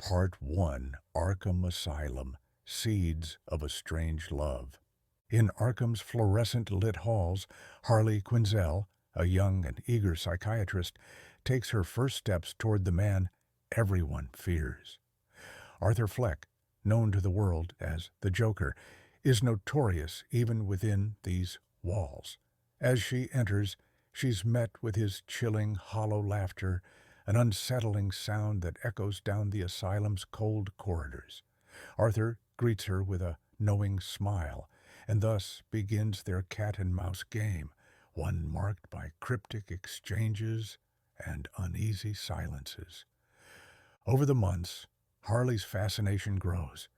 Part 1, Arkham Asylum, Seeds of a Strange Love. In Arkham's fluorescent-lit halls, Harley Quinzel, a young and eager psychiatrist, takes her first steps toward the man everyone fears. Arthur Fleck, known to the world as the Joker, is notorious even within these walls. As she enters, she's met with his chilling, hollow laughter, an unsettling sound that echoes down the asylum's cold corridors. Arthur greets her with a knowing smile, and thus begins their cat-and-mouse game, one marked by cryptic exchanges and uneasy silences. Over the months, Harley's fascination grows.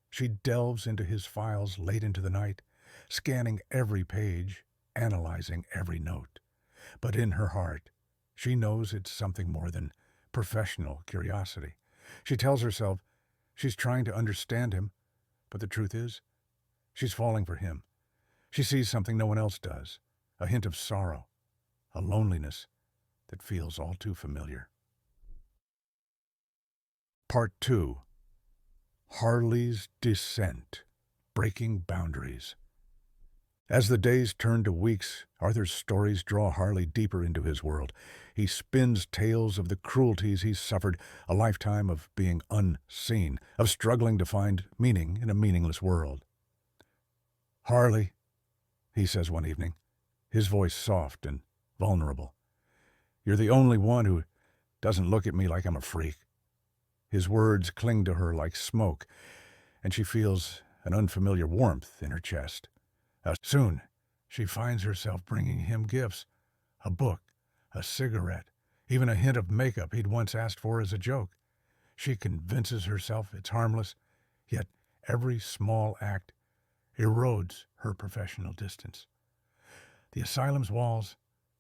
She delves into his files late into the night, scanning every page, analyzing every note. But in her heart, she knows it's something more than professional curiosity. She tells herself she's trying to understand him, but the truth is, she's falling for him. She sees something no one else does, a hint of sorrow, a loneliness that feels all too familiar. Part 2. Harley's Descent, Breaking Boundaries. As the days turn to weeks, Arthur's stories draw Harley deeper into his world. He spins tales of the cruelties he's suffered, a lifetime of being unseen, of struggling to find meaning in a meaningless world. "Harley," he says one evening, his voice soft and vulnerable, "you're the only one who doesn't look at me like I'm a freak." His words cling to her like smoke, and she feels an unfamiliar warmth in her chest. Soon, she finds herself bringing him gifts, a book, a cigarette, even a hint of makeup he'd once asked for as a joke. She convinces herself it's harmless, yet every small act erodes her professional distance. The asylum's walls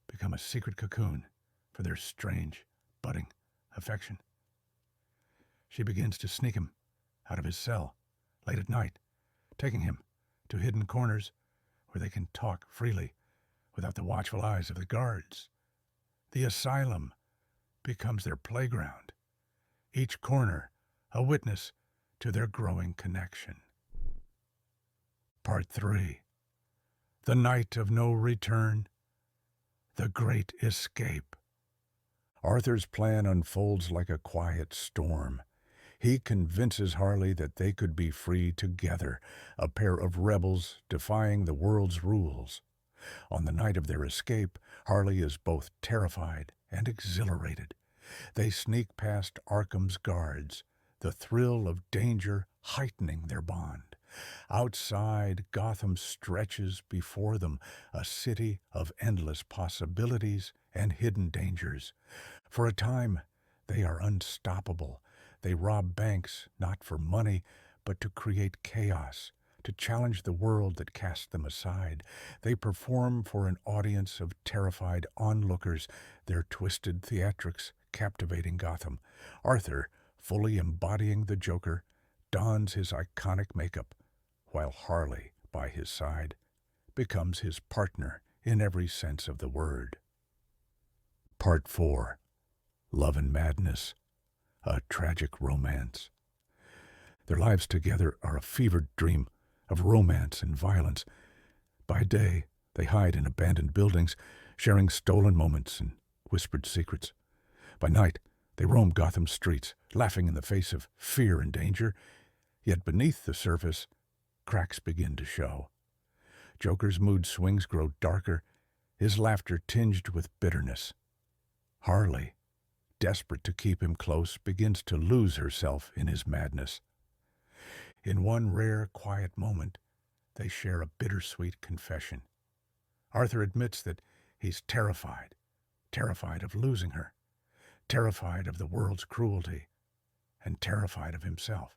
become a secret cocoon for their strange, budding affection. She begins to sneak him out of his cell late at night, taking him to hidden corners where they can talk freely without the watchful eyes of the guards. The asylum becomes their playground, each corner a witness to their growing connection. Part 3. The Night of No Return, The Great Escape. Arthur's plan unfolds like a quiet storm. He convinces Harley that they could be free together, a pair of rebels defying the world's rules. On the night of their escape, Harley is both terrified and exhilarated. They sneak past Arkham's guards, the thrill of danger heightening their bond. Outside, Gotham stretches before them, a city of endless possibilities and hidden dangers. For a time, they are unstoppable. They rob banks not for money, but to create chaos, to challenge the world that cast them aside. They perform for an audience of terrified onlookers, their twisted theatrics captivating Gotham. Arthur, fully embodying the Joker, dons his iconic makeup, while Harley, by his side, becomes his partner in every sense of the word. Part 4. Love and Madness, a tragic romance. Their lives together are a fevered dream of romance and violence. By day, they hide in abandoned buildings, sharing stolen moments and whispered secrets. By night, they roam Gotham's streets, laughing in the face of fear and danger. Yet beneath the surface, cracks begin to show. Joker's mood swings grow darker, his laughter tinged with bitterness. Harley, desperate to keep him close, begins to lose herself in his madness. In one rare, quiet moment, they share a bittersweet confession. Arthur admits that he's terrified of losing her, terrified of the world's cruelty, and terrified of himself.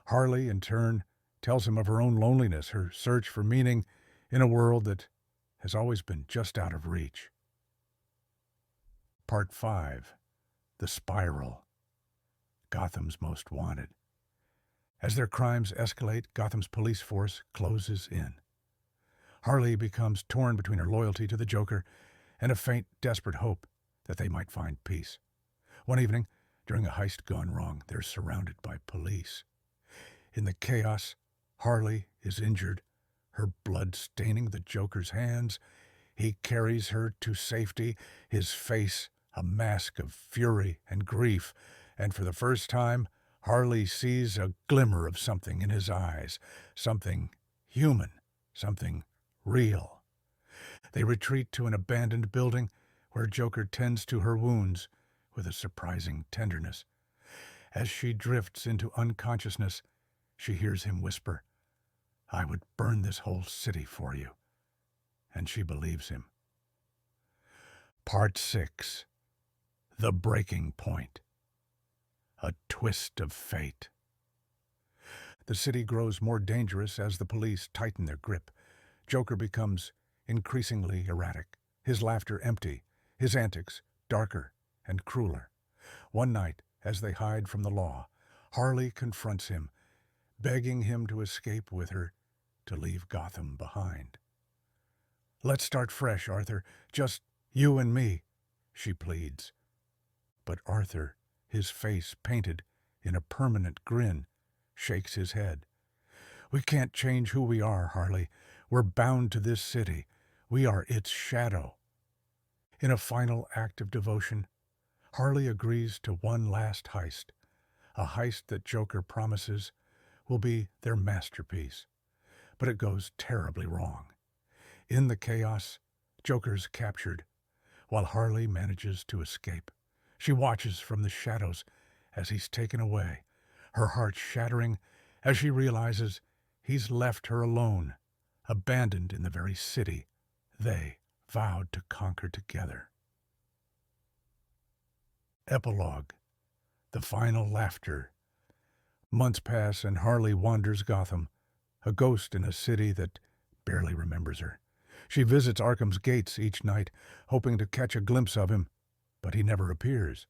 Harley, in turn, tells him of her own loneliness, her search for meaning in a world that has always been just out of reach. Part 5. The Spiral, Gotham's Most Wanted. As their crimes escalate, Gotham's police force closes in. Harley becomes torn between her loyalty to the Joker and a faint, desperate hope that they might find peace. One evening, During a heist gone wrong, they're surrounded by police. In the chaos, Harley is injured, her blood staining the Joker's hands. He carries her to safety, his face a mask of fury and grief, and for the first time, Harley sees a glimmer of something in his eyes, something human, something real. They retreat to an abandoned building where Joker tends to her wounds with a surprising tenderness. As she drifts into unconsciousness, she hears him whisper, "I would burn this whole city for you." And she believes him. Part 6. The Breaking Point. A twist of fate. The city grows more dangerous as the police tighten their grip. Joker becomes increasingly erratic, his laughter empty, his antics darker and crueler. One night, as they hide from the law, Harley confronts him, begging him to escape with her, to leave Gotham behind. "Let's start fresh, Arthur. Just you and me," she pleads. But Arthur, his face painted in a permanent grin, shakes his head. "We can't change who we are, Harley. We're bound to this city. We are its shadow." In a final act of devotion, Harley agrees to one last heist, a heist that Joker promises will be their masterpiece. But it goes terribly wrong. In the chaos, Joker's captured, while Harley manages to escape. She watches from the shadows as he's taken away, her heart shattering as she realizes he's left her alone, abandoned in the very city they vowed to conquer together. Epilogue. The final laughter. Months pass and Harley wanders Gotham, a ghost in a city that barely remembers her. She visits Arkham's gates each night, hoping to catch a glimpse of him, but he never appears.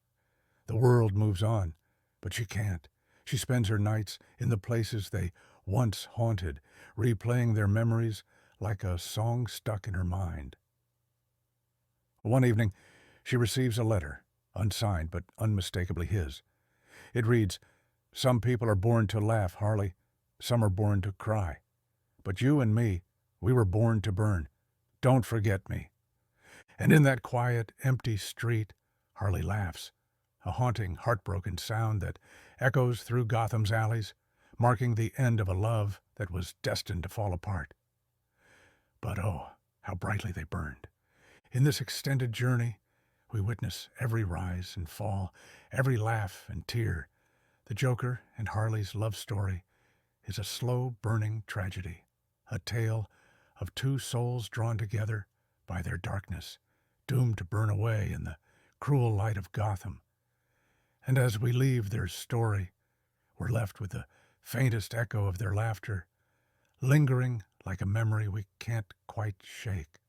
The world moves on, but she can't. She spends her nights in the places they once haunted, replaying their memories like a song stuck in her mind. One evening, she receives a letter, unsigned but unmistakably his. It reads, "Some people are born to laugh, Harley. Some are born to cry. But you and me, we were born to burn. Don't forget me." And in that quiet, empty street, Harley laughs, a haunting, heartbroken sound that echoes through Gotham's alleys, marking the end of a love that was destined to fall apart. But oh, how brightly they burned. In this extended journey, we witness every rise and fall, every laugh and tear. The Joker and Harley's love story is a slow-burning tragedy, a tale of two souls drawn together by their darkness, doomed to burn away in the cruel light of Gotham. And as we leave their story, we're left with the faintest echo of their laughter, lingering like a memory we can't quite shake.